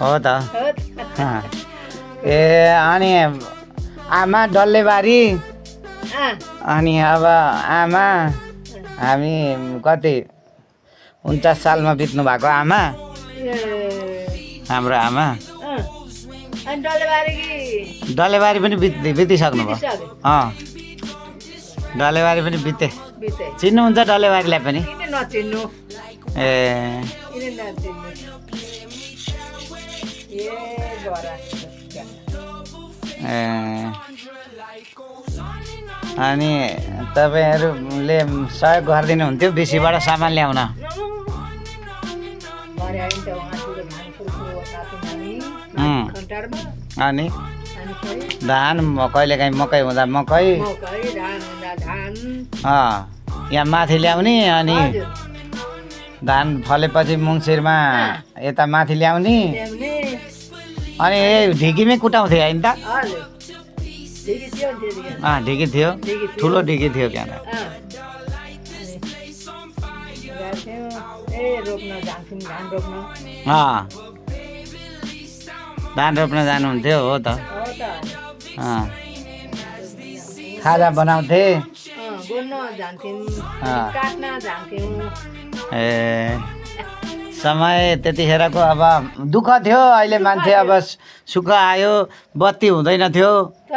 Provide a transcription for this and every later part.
हो त हो त। ए अनि आमा डल्लेबारी अनि अब आमा हामी कति 49 सालमा बित्नु भएको आमा हाम्रो आमा अनि डल्लेबारी कि डल्लेबारी पनि बितिसक्नु भयो डल्लेबारी पनि बिते बिते चिन्नुहुन्छ डल्लेबारीलाई पनि किन नचिन्नु ए किन नचिन्नु ए गरा ए अनि तपाईँहरूले सहयोग गरिदिनुहुन्थ्यो बेसीबाट सामान ल्याउन भरे आइन त उहाँको धान फुलको साथी नानी खन्टारमा अनि अनि फेरि धान कहिलेकाहीँ मकै हुँदा मकै मकै धान हुँदा धान यहाँ माथि ल्याउने अनि हजुर धान फलेपछि मङ्सिरमा यता माथि ल्याउने ल्याउने अनि ढिकीमै कुटाउँथे होइन त हजुर ढिकी थियो नि त्यतिखेर ढिकी थियो ढिकी थियो। ठुलो ढिकी थियो क्या गर्थ्यौँ ए रोप्न जान्थ्यौँ धान रोप्न धान रोप्न जानुहुन्थ्यो हो त हो त खाजा बनाउँथे गोड्न जान्थ्यौँ काट्न जान्थ्यौँ ए समय त्यतिखेरको अब दुःख थियो अहिले मान्छे अब सुख आयो बत्ती हुँदैन थियो त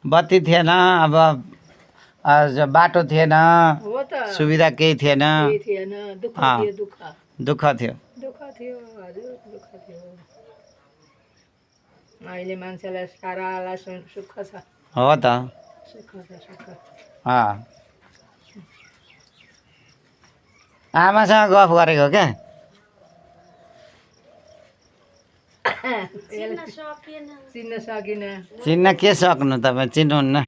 बत्ती थिएन अब बाटो थिएन हो त सुविधा केही थिएन केही थिएन दुःख थियो दुःख थियो दुःख थियो हजुर दुःख थियो अहिले मान्छेलाई सारालाई सुख छ हो त सुख छ सुख आमासँग गफ गरेको क्या चिन्न सकिनँ चिन्न के सक्नु तपाईँ चिन्नुहुन्न